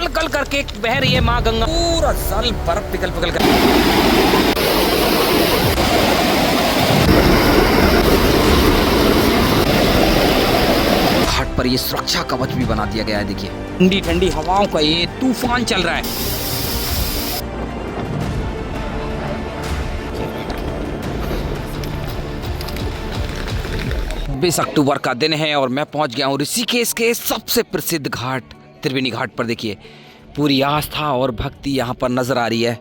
कल कल करके बह रही है माँ गंगा, पूरा जल बर्फ पिघल पिघल कर। घाट पर ये सुरक्षा कवच भी बना दिया गया है। देखिए ठंडी ठंडी हवाओं का ये तूफान चल रहा है। 26 अक्टूबर का दिन है और मैं पहुंच गया हूं ऋषिकेश के सबसे प्रसिद्ध घाट त्रिवेणी घाट पर। देखिए पूरी आस्था और भक्ति यहाँ पर नजर आ रही है।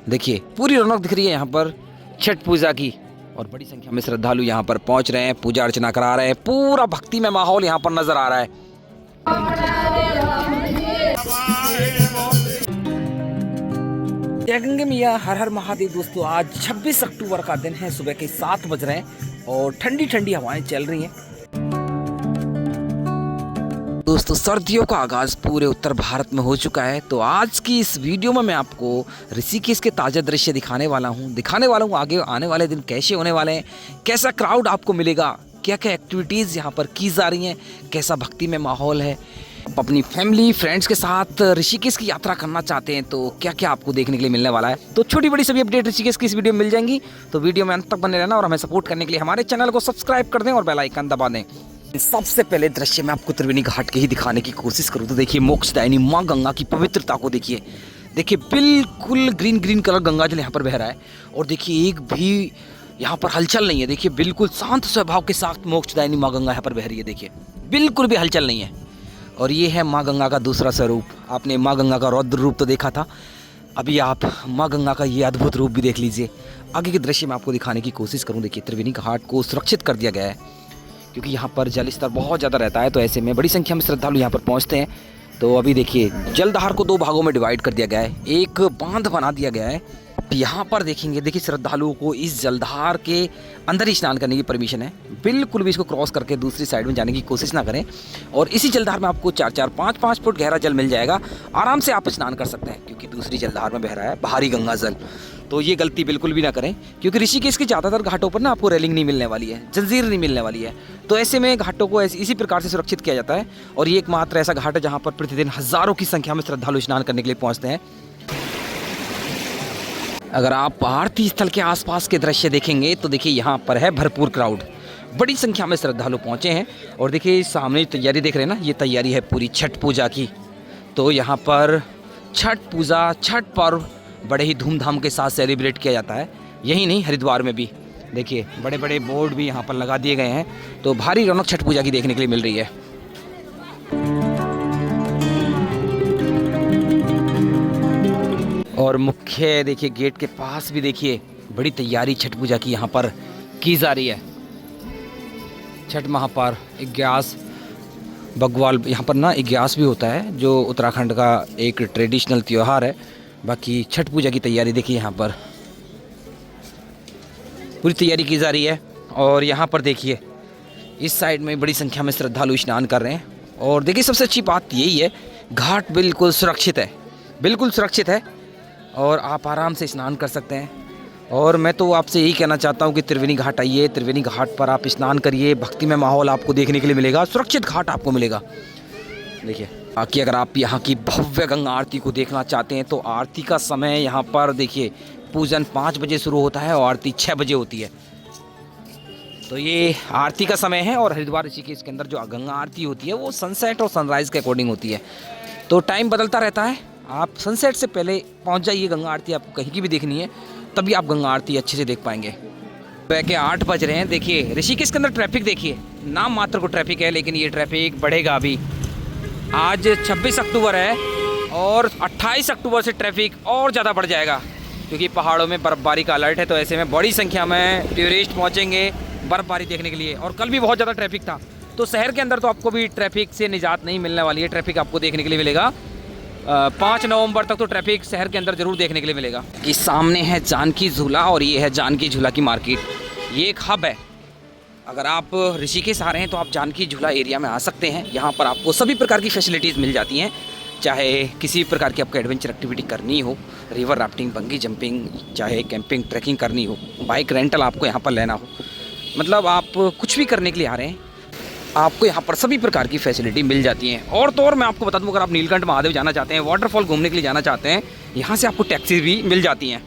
देखिए पूरी रौनक दिख रही है यहाँ पर छठ पूजा की, और बड़ी संख्या में श्रद्धालु यहाँ पर पहुंच रहे हैं, पूजा अर्चना करा रहे हैं। पूरा भक्ति में माहौल यहाँ पर नजर आ रहा है। जय गंगे मैया, हर हर महादेव। दोस्तों आज 26 अक्टूबर का दिन है, सुबह के 7 बज रहे हैं और ठंडी ठंडी हवाएं चल रही हैं। दोस्तों सर्दियों का आगाज पूरे उत्तर भारत में हो चुका है, तो आज की इस वीडियो में मैं आपको ऋषिकेश के ताज़ा दृश्य दिखाने वाला हूँ आगे आने वाले दिन कैसे होने वाले हैं, कैसा क्राउड आपको मिलेगा, क्या क्या एक्टिविटीज़ यहाँ पर की जा रही हैं, कैसा भक्ति में माहौल है। आप अपनी फैमिली फ्रेंड्स के साथ ऋषिकेश की यात्रा करना चाहते हैं तो क्या क्या आपको देखने के लिए मिलने वाला है। तो छोटी बड़ी सभी अपडेट ऋषिकेश की इस वीडियो में मिल जाएंगी, तो वीडियो में अंत तक बने रहना और हमें सपोर्ट करने के लिए हमारे चैनल को सब्सक्राइब कर दें और बेल आइकन दबा दें। सबसे पहले दृश्य मैं आपको त्रिवेणी घाट के ही दिखाने की कोशिश करूँ तो देखिए मोक्षदायिनी माँ गंगा की पवित्रता को देखिए। देखिए बिल्कुल ग्रीन ग्रीन कलर गंगा जल यहाँ पर बह रहा है और देखिए एक भी यहाँ पर हलचल नहीं है। देखिए बिल्कुल शांत स्वभाव के साथ मोक्षदायिनी माँ गंगा यहाँ पर बह रही है। देखिए बिल्कुल भी हलचल नहीं है। और ये है माँ गंगा का दूसरा स्वरूप। आपने माँ गंगा का रौद्र रूप तो देखा था, अभी आप माँ गंगा का ये अद्भुत रूप भी देख लीजिए। आगे के दृश्य में आपको दिखाने की कोशिश करूँ। देखिए त्रिवेणी घाट को सुरक्षित कर दिया गया है क्योंकि यहाँ पर जल स्तर बहुत ज़्यादा रहता है, तो ऐसे में बड़ी संख्या में श्रद्धालु यहाँ पर पहुँचते हैं। तो अभी देखिए जलधार को 2 भागों में डिवाइड कर दिया गया है, एक बांध बना दिया गया है। यहाँ पर देखेंगे, देखिए श्रद्धालुओं को इस जलधार के अंदर ही स्नान करने की परमिशन है, बिल्कुल भी इसको क्रॉस करके दूसरी साइड में जाने की कोशिश ना करें। और इसी जलधार में आपको 4-4, 5-5 फुट गहरा जल मिल जाएगा, आराम से आप स्नान कर सकते हैं क्योंकि दूसरी जलधार में बह रहा है भारी गंगा जल। तो ये गलती बिल्कुल भी ना करें क्योंकि ऋषिकेश के ज़्यादातर घाटों पर ना आपको रेलिंग नहीं मिलने वाली है, जंजीर नहीं मिलने वाली है। तो ऐसे में घाटों को इसी प्रकार से सुरक्षित किया जाता है और ये एकमात्र ऐसा घाट है जहाँ पर प्रतिदिन हज़ारों की संख्या में श्रद्धालु स्नान करने के लिए पहुँचते हैं। अगर आप आरती स्थल के आसपास के दृश्य देखेंगे तो देखिए यहाँ पर है भरपूर क्राउड, बड़ी संख्या में श्रद्धालु पहुँचे हैं। और देखिए सामने तैयारी देख रहे हैं ना, ये तैयारी है पूरी छठ पूजा की। तो यहाँ पर छठ पूजा, छठ पर्व बड़े ही धूमधाम के साथ सेलिब्रेट किया जाता है। यही नहीं, हरिद्वार में भी देखिए बड़े बड़े बोर्ड भी यहाँ पर लगा दिए गए हैं, तो भारी रौनक छठ पूजा की देखने के लिए मिल रही है। और मुख्य देखिए गेट के पास भी देखिए बड़ी तैयारी छठ पूजा की यहाँ पर की जा रही है। छठ महापर्व इग्यास बग्वाल, यहाँ पर ना इग्यास भी होता है जो उत्तराखंड का एक ट्रेडिशनल त्यौहार है। बाकी छठ पूजा की तैयारी देखिए यहाँ पर पूरी तैयारी की जा रही है। और यहाँ पर देखिए इस साइड में बड़ी संख्या में श्रद्धालु स्नान कर रहे हैं। और देखिए सबसे अच्छी बात यही है, घाट बिल्कुल सुरक्षित है, बिल्कुल सुरक्षित है और आप आराम से स्नान कर सकते हैं। और मैं तो आपसे यही कहना चाहता हूँ कि त्रिवेणी घाट आइए, त्रिवेणी घाट पर आप स्नान करिए, भक्ति में माहौल आपको देखने के लिए मिलेगा, सुरक्षित घाट आपको मिलेगा। देखिए बाकी अगर आप यहाँ की भव्य गंगा आरती को देखना चाहते हैं तो आरती का समय यहाँ पर देखिए पूजन 5 बजे शुरू होता है और आरती 6 बजे होती है। तो ये आरती का समय है। और हरिद्वार ऋषिकेश के अंदर जो गंगा आरती होती है वो सनसेट और सनराइज़ के अकॉर्डिंग होती है, तो टाइम बदलता रहता है। आप सनसेट से पहले पहुंच जाइए, गंगा आरती आपको कहीं की भी देखनी है तभी आप गंगा आरती अच्छे से देख पाएंगे। सुबह के 8 बज रहे हैं। देखिए ऋषिकेश के अंदर ट्रैफिक देखिए, नाम मात्र को ट्रैफिक है लेकिन ये ट्रैफिक बढ़ेगा अभी। आज 26 अक्टूबर है और 28 अक्टूबर से ट्रैफिक और ज़्यादा बढ़ जाएगा क्योंकि पहाड़ों में बर्फ़बारी का अलर्ट है। तो ऐसे में बड़ी संख्या में टूरिस्ट पहुँचेंगे बर्फ़बारी देखने के लिए। और कल भी बहुत ज़्यादा ट्रैफिक था, तो शहर के अंदर तो आपको भी ट्रैफिक से निजात नहीं मिलने वाली है। ट्रैफिक आपको देखने के लिए मिलेगा 5 नवंबर तक, तो ट्रैफिक शहर के अंदर ज़रूर देखने के लिए मिलेगा। कि सामने है जानकी झूला और ये है जानकी झूला की मार्केट, ये एक हब है। अगर आप ऋषिकेश आ रहे हैं तो आप जानकी झूला एरिया में आ सकते हैं। यहाँ पर आपको सभी प्रकार की फैसिलिटीज़ मिल जाती हैं, चाहे किसी भी प्रकार की आपको एडवेंचर एक्टिविटी करनी हो, रिवर राफ्टिंग, बंगी जंपिंग, चाहे कैंपिंग ट्रैकिंग करनी हो, बाइक रेंटल आपको यहाँ पर लेना हो, मतलब आप कुछ भी करने के लिए आ रहे हैं आपको यहाँ पर सभी प्रकार की फैसिलिटी मिल जाती हैं। और तो और मैं आपको बता दूँ, अगर आप नीलकंठ महादेव जाना चाहते हैं, वाटरफॉल घूमने के लिए जाना चाहते हैं, यहाँ से आपको टैक्सी भी मिल जाती हैं,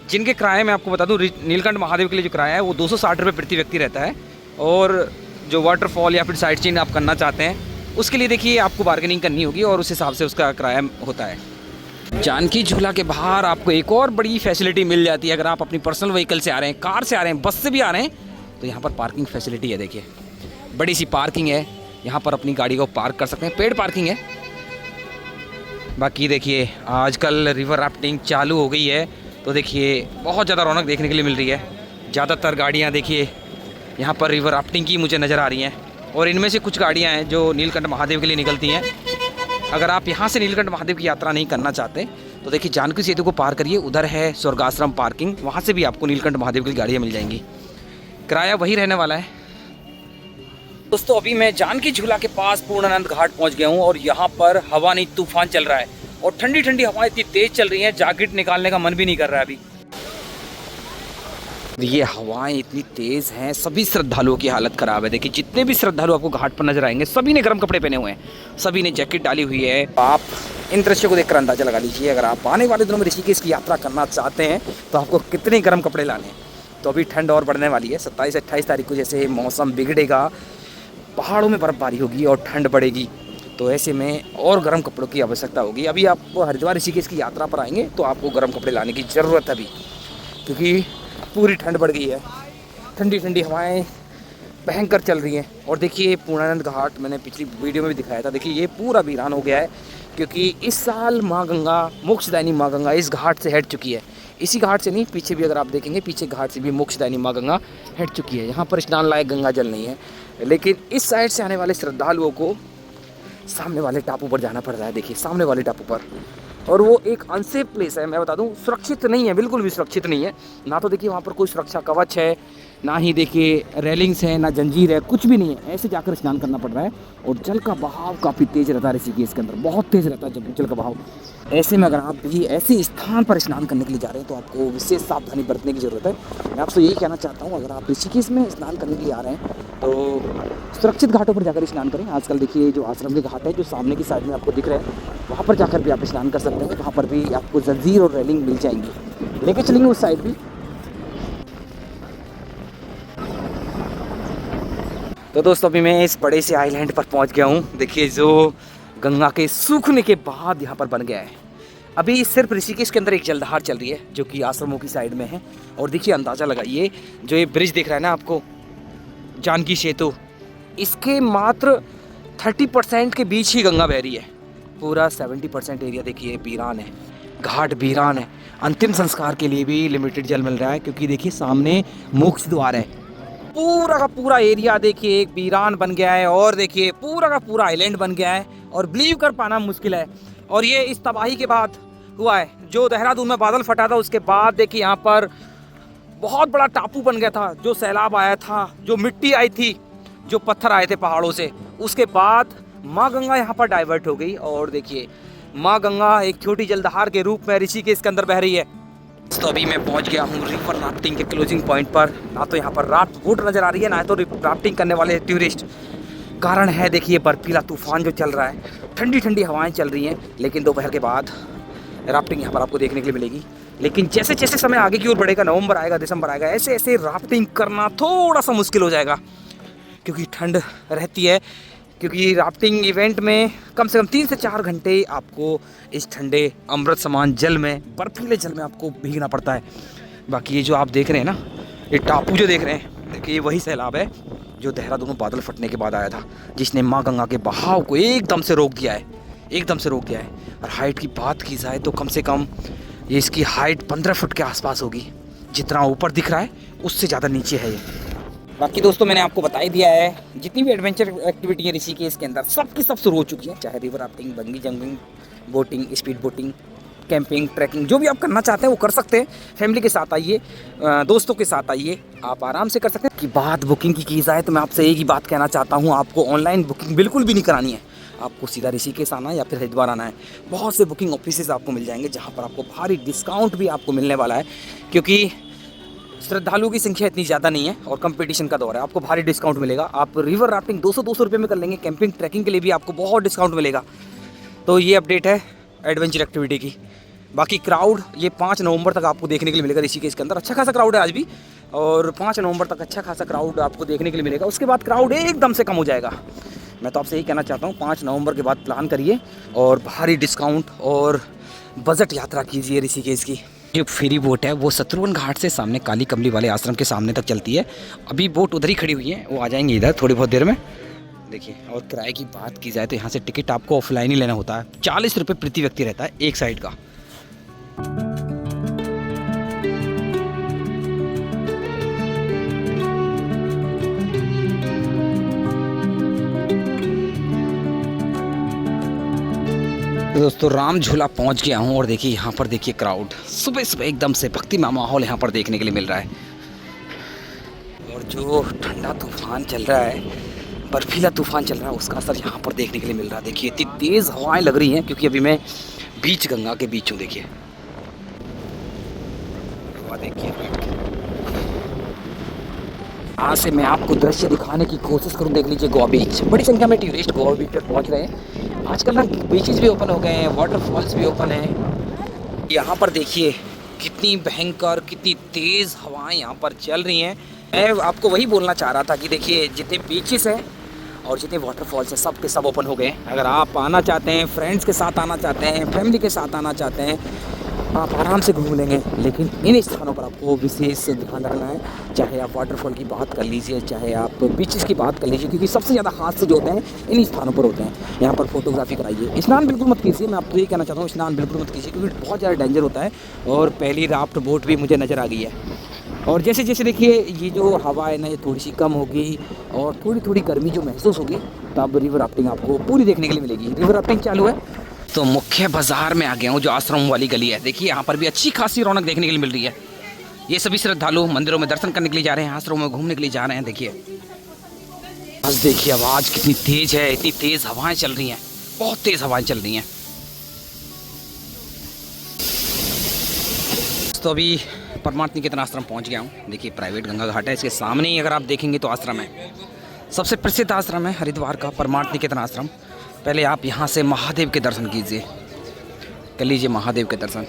जिनके किराए मैं आपको बता दूँ, नीलकंठ महादेव के लिए जो किराया है वो 260 रुपये प्रति व्यक्ति रहता है। और जो वाटरफॉल या फिर साइट सीइंग आप करना चाहते हैं, उसके लिए देखिए आपको बार्गेनिंग करनी होगी और उस हिसाब से उसका किराया होता है। जानकी झूला के बाहर आपको एक और बड़ी फैसिलिटी मिल जाती है। अगर आप अपनी पर्सनल व्हीकल से आ रहे हैं, कार से आ रहे हैं, बस से भी आ रहे हैं, तो यहाँ पर पार्किंग फैसिलिटी है। देखिए बड़ी सी पार्किंग है, यहाँ पर अपनी गाड़ी को पार्क कर सकते हैं, पेड पार्किंग है। बाकी देखिए आजकल रिवर राफ्टिंग चालू हो गई है, तो देखिए बहुत ज़्यादा रौनक देखने के लिए मिल रही है। ज़्यादातर गाड़ियाँ देखिए यहाँ पर रिवर राफ्टिंग की मुझे नज़र आ रही हैं, और इनमें से कुछ गाड़ियाँ हैं जो नीलकंठ महादेव के लिए निकलती हैं। अगर आप यहाँ से नीलकंठ महादेव की यात्रा नहीं करना चाहते तो देखिए जानकी सेतु को पार करिए, उधर है स्वर्गाश्रम पार्किंग, वहाँ से भी आपको नीलकंठ महादेव की गाड़ियाँ मिल जाएंगी। किराया वही रहने वाला है। दोस्तों अभी मैं जानकी झूला के पास पूर्णानंद घाट पहुँच गया हूँ, और यहाँ पर हवा नहीं तूफान चल रहा है, और ठंडी ठंडी हवाएं इतनी तेज़ चल रही हैं, जैकेट निकालने का मन भी नहीं कर रहा है अभी। ये हवाएं इतनी तेज़ हैं, सभी श्रद्धालुओं की हालत ख़राब है। देखिए जितने भी श्रद्धालु आपको घाट पर नजर आएंगे, सभी ने गर्म कपड़े पहने हुए हैं, सभी ने जैकेट डाली हुई है। आप इन दृश्यों को देखकर अंदाज़ा लगा लीजिए, अगर आप आने वाले दिनों में ऋषिकेश की यात्रा करना चाहते हैं तो आपको कितने गर्म कपड़े लाने हैं। तो अभी ठंड और बढ़ने वाली है, 27-28 तारीख को जैसे मौसम बिगड़ेगा, पहाड़ों में बर्फ़बारी होगी और ठंड बढ़ेगी, तो ऐसे में और गर्म कपड़ों की आवश्यकता होगी। अभी आप हरिद्वार ऋषिकेश की यात्रा पर आएंगे तो आपको गर्म कपड़े लाने की ज़रूरत है अभी, क्योंकि पूरी ठंड बढ़ गई है, ठंडी ठंडी हवाएं भयंकर चल रही हैं। और देखिए पूर्णानंद घाट मैंने पिछली वीडियो में भी दिखाया था, देखिए ये पूरा वीरान हो गया है, क्योंकि इस साल माँ गंगा, मोक्षदायिनी माँ गंगा इस घाट से हट चुकी है। इसी घाट से नहीं, पीछे भी अगर आप देखेंगे, पीछे घाट से भी मोक्षदायिनी माँ गंगा हट चुकी है। यहाँ पर स्नान लायक गंगा जल नहीं है, लेकिन इस साइड से आने वाले श्रद्धालुओं को सामने वाले टापू पर जाना पड़ रहा है। देखिए सामने वाले टापू पर, और वो एक अनसेफ प्लेस है, मैं बता दूं, सुरक्षित नहीं है, बिल्कुल भी सुरक्षित नहीं है। ना तो देखिए वहाँ पर कोई सुरक्षा कवच है, ना ही देखिए रेलिंग्स है, ना जंजीर है, कुछ भी नहीं है। ऐसे जाकर स्नान करना पड़ रहा है, और जल का बहाव काफ़ी तेज़ रहता है ऋषिकेश के अंदर, बहुत तेज़ रहता है जल का बहाव। ऐसे में अगर आप भी ऐसे स्थान पर स्नान करने के लिए जा रहे हैं तो आपको विशेष सावधानी बरतने की ज़रूरत है। मैं आपसे यही कहना चाहता हूँ, अगर आप ऋषिकेश में स्नान करने के लिए आ रहे हैं तो सुरक्षित घाटों पर जाकर स्नान करें। आजकल देखिए जो आश्रम के घाट है, जो सामने की साइड में आपको दिख रहे हैं, वहाँ पर जाकर भी आप स्नान कर सकते हैं। वहाँ पर भी आपको जंजीर और रेलिंग मिल जाएंगी, लेके चलेंगे उस साइड भी। तो दोस्तों अभी मैं इस बड़े से आइलैंड पर पहुंच गया हूं। देखिए जो गंगा के सूखने के बाद यहाँ पर बन गया है। अभी सिर्फ ऋषिकेश के अंदर एक जलधार चल रही है जो कि आश्रमों की साइड में है। और देखिए अंदाज़ा लगाइए, जो ये ब्रिज दिख रहा है ना आपको, जानकी सेतु, इसके मात्र 30% के बीच ही गंगा बह रही है। पूरा 70% एरिया देखिए वीरान है, घाट वीरान है। अंतिम संस्कार के लिए भी लिमिटेड जल मिल रहा है, क्योंकि देखिए सामने मोक्ष द्वार है। पूरा का पूरा एरिया देखिए एक वीरान बन गया है, और देखिए पूरा का पूरा आइलैंड बन गया है, और बिलीव कर पाना मुश्किल है। और ये इस तबाही के बाद हुआ है, जो देहरादून में बादल फटा था उसके बाद देखिए यहाँ पर बहुत बड़ा टापू बन गया था। जो सैलाब आया था, जो मिट्टी आई थी, जो पत्थर आए थे पहाड़ों से, उसके बाद माँ गंगा यहाँ पर डाइवर्ट हो गई। और देखिए माँ गंगा एक छोटी जलधार के रूप में ऋषिकेश के अंदर बह रही है। तो अभी मैं पहुंच गया हूँ रिवर राफ्टिंग के क्लोजिंग पॉइंट पर। ना तो यहाँ पर राफ्ट बोट नज़र आ रही है, ना तो राफ्टिंग करने वाले टूरिस्ट। कारण है देखिए बर्फीला तूफान जो चल रहा है, ठंडी ठंडी हवाएं चल रही हैं, लेकिन दोपहर के बाद राफ्टिंग यहाँ पर आपको देखने के लिए मिलेगी। लेकिन जैसे जैसे समय आगे की ओर बढ़ेगा, नवंबर आएगा, दिसंबर आएगा, ऐसे ऐसे राफ्टिंग करना थोड़ा सा मुश्किल हो जाएगा, क्योंकि ठंड रहती है। क्योंकि राफ्टिंग इवेंट में कम से कम 3 से 4 घंटे आपको इस ठंडे अमृत समान जल में, बर्फीले जल में आपको भीगना पड़ता है। बाकी ये जो आप देख रहे हैं ना, ये टापू जो देख रहे हैं, देखिए ये वही सैलाब है जो देहरादून में बादल फटने के बाद आया था, जिसने माँ गंगा के बहाव को एकदम से रोक दिया है, एकदम से रोक दिया है। और हाइट की बात की जाए तो कम से कम ये इसकी हाइट 15 फुट के आसपास होगी। जितना ऊपर दिख रहा है उससे ज़्यादा नीचे है ये। बाकी दोस्तों मैंने आपको बता ही दिया है, जितनी भी एडवेंचर एक्टिविटी है ऋषिकेश के अंदर सब की सब शुरू हो चुकी है। चाहे river rafting, bungee jumping, boating, speed boating, camping, trekking, जो भी आप करना चाहते हैं वो कर सकते हैं। फैमिली के साथ आइए, दोस्तों के साथ आइए, आप आराम से कर सकते हैं। कि बात बुकिंग की जाए तो मैं आपसे एक ही बात कहना चाहता हूँ, आपको ऑनलाइन बुकिंग बिल्कुल भी नहीं करानी है। आपको सीधा ऋषिकेश आना है या फिर हरिद्वार आना है। बहुत से बुकिंग ऑफिसेज आपको मिल जाएंगे जहाँ पर आपको भारी डिस्काउंट भी आपको मिलने वाला है, क्योंकि श्रद्धालुओं की संख्या इतनी ज़्यादा नहीं है और कंपटीशन का दौर है, आपको भारी डिस्काउंट मिलेगा। आप रिवर राफ्टिंग 200 रुपये में कर लेंगे, कैंपिंग ट्रैकिंग के लिए भी आपको बहुत डिस्काउंट मिलेगा। तो ये अपडेट है एडवेंचर एक्टिविटी की। बाकी क्राउड ये 5 नवंबर तक आपको देखने के लिए मिलेगा ऋषिकेश के अंदर। अच्छा खासा क्राउड है आज भी, और 5 नवंबर तक अच्छा खासा क्राउड आपको देखने के लिए मिलेगा। उसके बाद क्राउड एकदम से कम हो जाएगा। मैं तो आपसे यही कहना चाहता हूँ, 5 नवंबर के बाद प्लान करिए और भारी डिस्काउंट और बजट यात्रा कीजिए ऋषिकेश की। जो फेरी बोट है वो शत्रुघ्न घाट से सामने काली कमली वाले आश्रम के सामने तक चलती है। अभी बोट उधर ही खड़ी हुई है, वो आ जाएंगे इधर थोड़ी बहुत देर में। देखिए, और किराए की बात की जाए तो यहाँ से टिकट आपको ऑफलाइन ही लेना होता है। 40 रुपये प्रति व्यक्ति रहता है एक साइड का। तो दोस्तों राम झूला पहुँच गया हूँ और देखिए यहाँ पर देखिए क्राउड सुबह सुबह एकदम से भक्तिमय माहौल यहाँ पर देखने के लिए मिल रहा है। और जो ठंडा तूफान चल रहा है, बर्फीला तूफान चल रहा है, उसका असर यहाँ पर देखने के लिए मिल रहा है। देखिए इतनी तेज़ हवाएं लग रही हैं क्योंकि अभी मैं बीच गंगा के बीच हूँ। देखिए हवा देखिए, यहाँ से मैं आपको दृश्य दिखाने की कोशिश करूँ। देख लीजिए गोवा बीच, बड़ी संख्या में टूरिस्ट गोवा बीच पर पहुँच रहे हैं। आजकल ना बीचेस भी ओपन हो गए हैं, वाटरफॉल्स भी ओपन हैं। यहाँ पर देखिए कितनी भयंकर, कितनी तेज़ हवाएं यहाँ पर चल रही हैं। मैं आपको वही बोलना चाह रहा था कि देखिए जितने बीचेस हैं और जितने वाटरफॉल्स हैं सब के सब ओपन हो गए हैं। अगर आप आना चाहते हैं, फ्रेंड्स के साथ आना चाहते हैं, फैमिली के साथ आना चाहते हैं, आप आराम से घूम लेंगे। लेकिन इन स्थानों पर आपको विशेष ध्यान रखना है। चाहे आप वाटरफॉल की बात कर लीजिए, चाहे आप बीचेस की बात कर लीजिए, क्योंकि सबसे ज़्यादा हादसे जो होते हैं इन स्थानों पर होते हैं। यहाँ पर फोटोग्राफी कराइए। स्नान बिल्कुल मत कीजिए, मैं आपको ये कहना चाहता हूँ, स्नान बिल्कुल मत कीजिए क्योंकि बहुत ज़्यादा डेंजर होता है। और पहली राफ्ट बोट भी मुझे नज़र आ गई है। और जैसे जैसे देखिए ये जो हवा है ना, ये थोड़ी सी कम होगी और थोड़ी थोड़ी गर्मी जो महसूस होगी, तब रिवर राफ्टिंग आपको पूरी देखने के लिए मिलेगी। रिवर राफ्टिंग चालू है। तो मुख्य बाजार में आ गया हूँ, जो आश्रम वाली गली है। देखिए यहाँ पर भी अच्छी खासी रौनक देखने के लिए मिल रही है। ये सभी श्रद्धालु मंदिरों में दर्शन करने के लिए जा रहे हैं, आश्रमों में घूमने के लिए जा रहे हैं। देखिए बस देखिए आवाज़ कितनी तेज़ है, इतनी तेज़ हवाएं चल रही हैं, बहुत तेज़ हवाएं चल रही हैं। तो अभी परमार्थ निकेतन आश्रम पहुंच गया हूं। देखिए प्राइवेट गंगा घाट है, इसके सामने ही अगर आप देखेंगे तो आश्रम है। सबसे प्रसिद्ध आश्रम है हरिद्वार का परमार्थ निकेतन आश्रम। पहले आप यहां से महादेव के दर्शन कीजिए, कर लीजिए महादेव के दर्शन।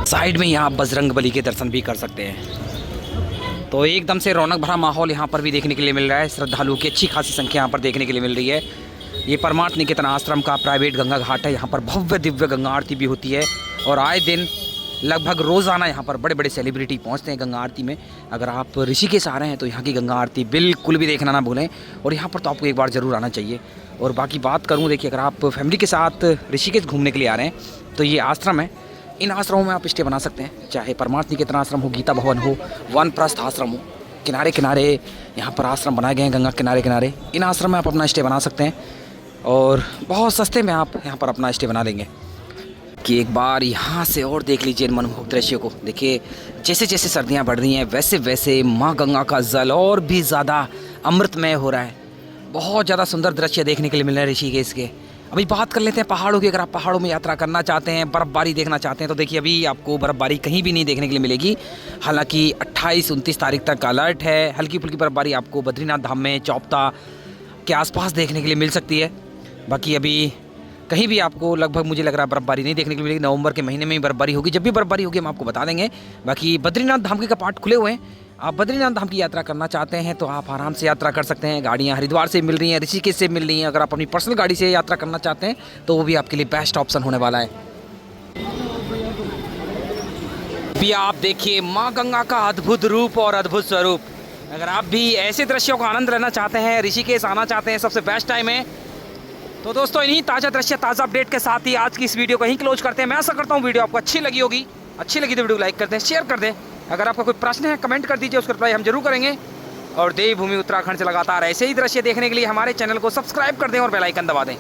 साइड में यहाँ आप बजरंगबली के दर्शन भी कर सकते हैं। तो एकदम से रौनक भरा माहौल यहाँ पर भी देखने के लिए मिल रहा है। श्रद्धालुओं की अच्छी खासी संख्या यहाँ पर देखने के लिए मिल रही है। ये परमार्थ निकेतन आश्रम का प्राइवेट गंगा घाट है। यहाँ पर भव्य दिव्य गंगा आरती भी होती है और आए दिन लगभग रोज़ाना यहाँ पर बड़े बड़े सेलिब्रिटी पहुँचते हैं गंगा आरती में। अगर आप ऋषिकेश आ रहे हैं तो यहाँ की गंगा आरती बिल्कुल भी देखना ना भूलें, और यहाँ पर तो आपको एक बार ज़रूर आना चाहिए। और बाकी बात करूँ, देखिए अगर आप फैमिली के साथ ऋषिकेश घूमने के लिए आ रहे हैं तो ये आश्रम है। इन आश्रमों में आप स्टे बना सकते हैं, चाहे परमार्थ निकेतन आश्रम हो, गीता भवन हो, वानप्रस्थ आश्रम हो। किनारे किनारे यहाँ पर आश्रम बनाए गए हैं, गंगा किनारे किनारे। इन आश्रम में आप अपना स्टे बना सकते हैं और बहुत सस्ते में आप यहाँ पर अपना स्टे बना लेंगे। कि एक बार यहाँ से और देख लीजिए इन मनमोहक दृश्यों को। देखिए जैसे जैसे सर्दियाँ बढ़ रही हैं वैसे वैसे माँ गंगा का जल और भी ज़्यादा अमृतमय हो रहा है। बहुत ज़्यादा सुंदर दृश्य देखने के लिए मिल रहे हैं ऋषिकेश के। अभी बात कर लेते हैं पहाड़ों की। अगर आप पहाड़ों में यात्रा करना चाहते हैं, बर्फ़बारी देखना चाहते हैं, तो देखिए अभी आपको बर्फ़बारी कहीं भी नहीं देखने के लिए मिलेगी। हालांकि 28-29 तारीख तक का अलर्ट है। हल्की फुल्की बर्फ़बारी आपको बद्रीनाथ धाम में चौपता के आसपास देखने के लिए मिल सकती है। बाकी अभी कहीं भी आपको लगभग मुझे लग रहा है बर्फ़बारी नहीं देखने के लिए मिलेगी। नवंबर के महीने में ही बर्फ़बारी होगी। जब भी बर्फ़बारी होगी हम आपको बता देंगे। बाकी बद्रीनाथ धाम के कपाट खुले हुए हैं। आप बद्रीनाथ धाम की यात्रा करना चाहते हैं तो आप आराम से यात्रा कर सकते हैं। गाड़ियाँ हरिद्वार से मिल रही हैं, ऋषिकेश से मिल रही हैं। अगर आप अपनी पर्सनल गाड़ी से यात्रा करना चाहते हैं तो वो भी आपके लिए बेस्ट ऑप्शन होने वाला है। भी आप देखिए माँ गंगा का अद्भुत रूप और अद्भुत स्वरूप। अगर आप भी ऐसे दृश्यों का आनंद लेना चाहते हैं, ऋषिकेश आना चाहते हैं, सबसे बेस्ट टाइम है। तो दोस्तों इन्हीं ताज़ा दृश्य, ताज़ा अपडेट के साथ ही आज की इस वीडियो को यहीं क्लोज करते हैं। मैं आशा करता हूँ वीडियो आपको अच्छी लगी होगी। अच्छी लगी तो वीडियो लाइक कर दें, शेयर कर दें। अगर आपका कोई प्रश्न है कमेंट कर दीजिए, उसका रिप्लाई हम जरूर करेंगे। और देवभूमि उत्तराखंड से लगातार ऐसे ही दृश्य देखने के लिए हमारे चैनल को सब्सक्राइब कर दें और बेल आइकन दबा दें।